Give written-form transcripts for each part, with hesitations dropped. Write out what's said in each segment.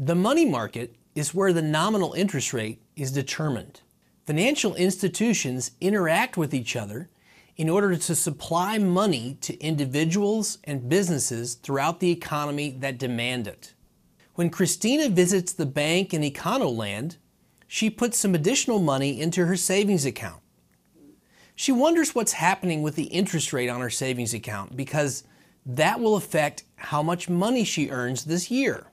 The money market is where the nominal interest rate is determined. Financial institutions interact with each other in order to supply money to individuals and businesses throughout the economy that demand it. When Christina visits the bank in Econoland, she puts some additional money into her savings account. She wonders what's happening with the interest rate on her savings account because that will affect how much money she earns this year.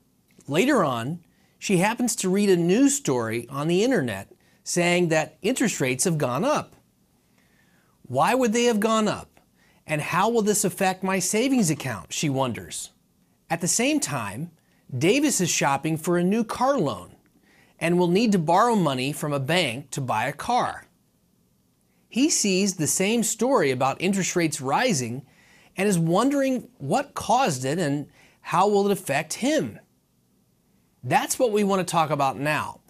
Later on, she happens to read a news story on the internet saying that interest rates have gone up. Why would they have gone up? And how will this affect my savings account, she wonders. At the same time, Davis is shopping for a new car loan and will need to borrow money from a bank to buy a car. He sees the same story about interest rates rising and is wondering what caused it and how will it affect him. That's what we want to talk about now.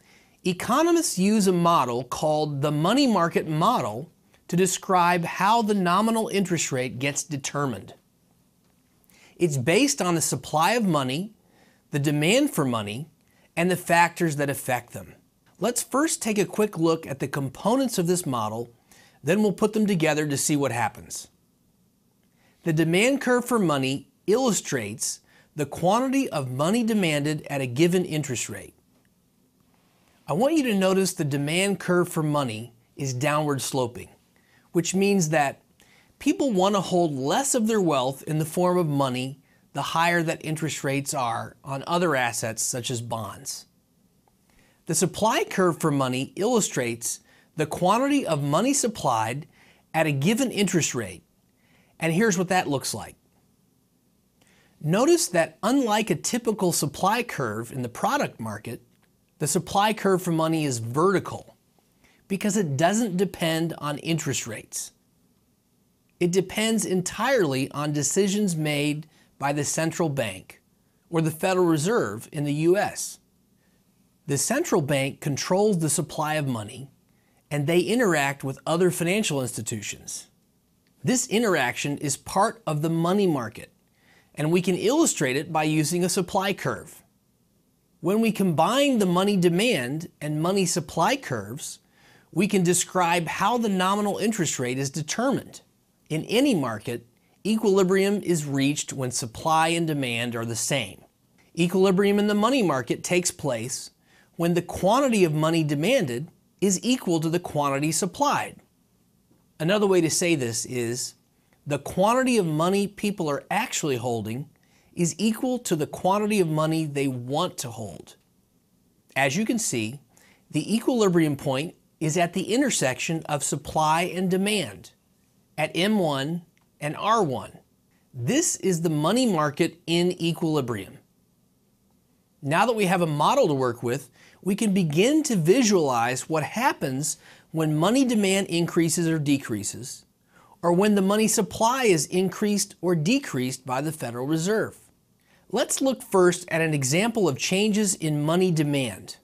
Economists use a model called the money market model to describe how the nominal interest rate gets determined. It's based on the supply of money, the demand for money, and the factors that affect them. Let's first take a quick look at the components of this model, then we'll put them together to see what happens. The demand curve for money illustrates the quantity of money demanded at a given interest rate. I want you to notice the demand curve for money is downward sloping, which means that people want to hold less of their wealth in the form of money the higher that interest rates are on other assets such as bonds. The supply curve for money illustrates the quantity of money supplied at a given interest rate, and here's what that looks like. Notice that unlike a typical supply curve in the product market, the supply curve for money is vertical because it doesn't depend on interest rates. It depends entirely on decisions made by the central bank or the Federal Reserve in the U.S. The central bank controls the supply of money and they interact with other financial institutions. This interaction is part of the money market, and we can illustrate it by using a supply curve. When we combine the money demand and money supply curves, we can describe how the nominal interest rate is determined. In any market, equilibrium is reached when supply and demand are the same. Equilibrium in the money market takes place when the quantity of money demanded is equal to the quantity supplied. Another way to say this is the quantity of money people are actually holding is equal to the quantity of money they want to hold. As you can see, the equilibrium point is at the intersection of supply and demand at M1 and R1. This is the money market in equilibrium. Now that we have a model to work with, we can begin to visualize what happens when money demand increases or decreases, or when the money supply is increased or decreased by the Federal Reserve. Let's look first at an example of changes in money demand.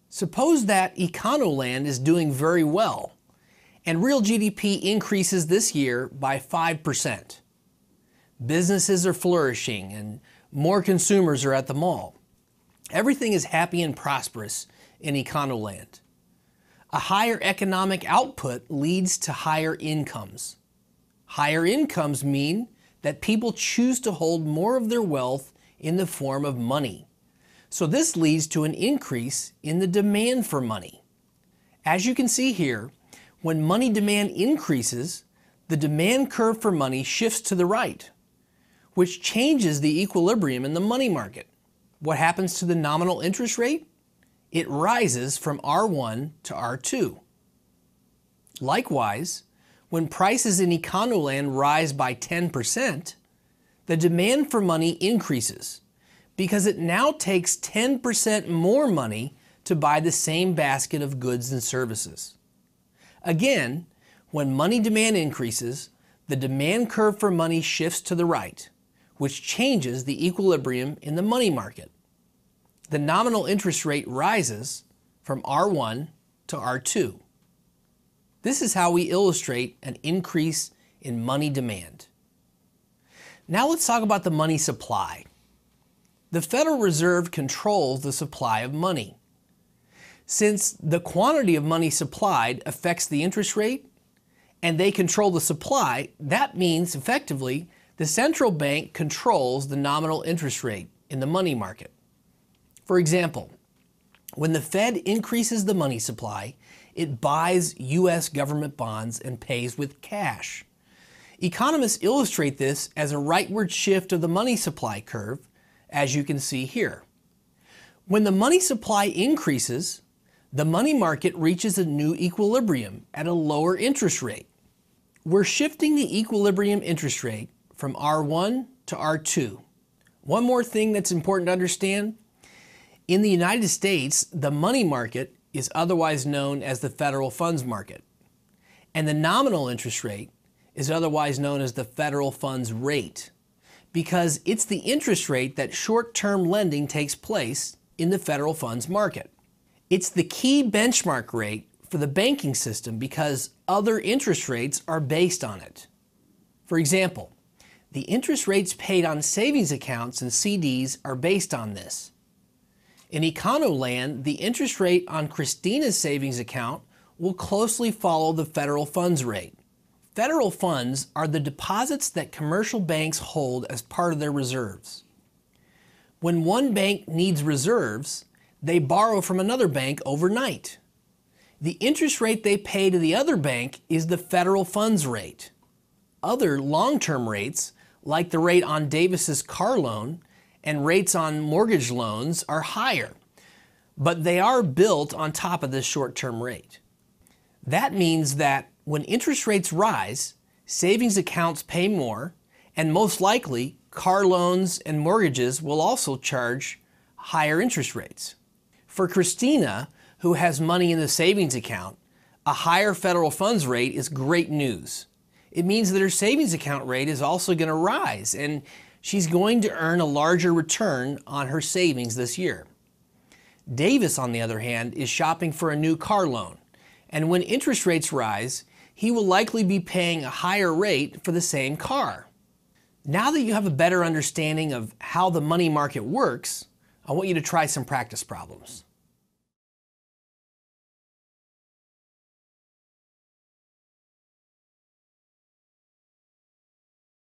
Suppose that Econoland is doing very well, and real GDP increases this year by 5%. Businesses are flourishing and more consumers are at the mall. Everything is happy and prosperous in Econoland. A higher economic output leads to higher incomes. Higher incomes mean that people choose to hold more of their wealth in the form of money. So this leads to an increase in the demand for money. As you can see here, when money demand increases, the demand curve for money shifts to the right, which changes the equilibrium in the money market. What happens to the nominal interest rate? It rises from R1 to R2. Likewise, when prices in Econoland rise by 10%, the demand for money increases because it now takes 10% more money to buy the same basket of goods and services. Again, when money demand increases, the demand curve for money shifts to the right, which changes the equilibrium in the money market. The nominal interest rate rises from R1 to R2. This is how we illustrate an increase in money demand. Now let's talk about the money supply. The Federal Reserve controls the supply of money. Since the quantity of money supplied affects the interest rate, and they control the supply, that means effectively the central bank controls the nominal interest rate in the money market. For example, when the Fed increases the money supply, it buys U.S. government bonds and pays with cash. Economists illustrate this as a rightward shift of the money supply curve, as you can see here. When the money supply increases, the money market reaches a new equilibrium at a lower interest rate. We're shifting the equilibrium interest rate from R1 to R2. One more thing that's important to understand. In the United States, the money market is otherwise known as the federal funds market, and the nominal interest rate is otherwise known as the federal funds rate, because it's the interest rate that short-term lending takes place in the federal funds market. It's the key benchmark rate for the banking system because other interest rates are based on it. For example, the interest rates paid on savings accounts and CDs are based on this. In Econoland, the interest rate on Christina's savings account will closely follow the federal funds rate. Federal funds are the deposits that commercial banks hold as part of their reserves. When one bank needs reserves, they borrow from another bank overnight. The interest rate they pay to the other bank is the federal funds rate. Other long-term rates, like the rate on Davis's car loan and rates on mortgage loans, are higher, but they are built on top of this short-term rate. That means that when interest rates rise, savings accounts pay more, and most likely car loans and mortgages will also charge higher interest rates. For Christina, who has money in the savings account, a higher federal funds rate is great news. It means that her savings account rate is also going to rise, and she's going to earn a larger return on her savings this year. Davis, on the other hand, is shopping for a new car loan, and when interest rates rise, he will likely be paying a higher rate for the same car. Now that you have a better understanding of how the money market works, I want you to try some practice problems.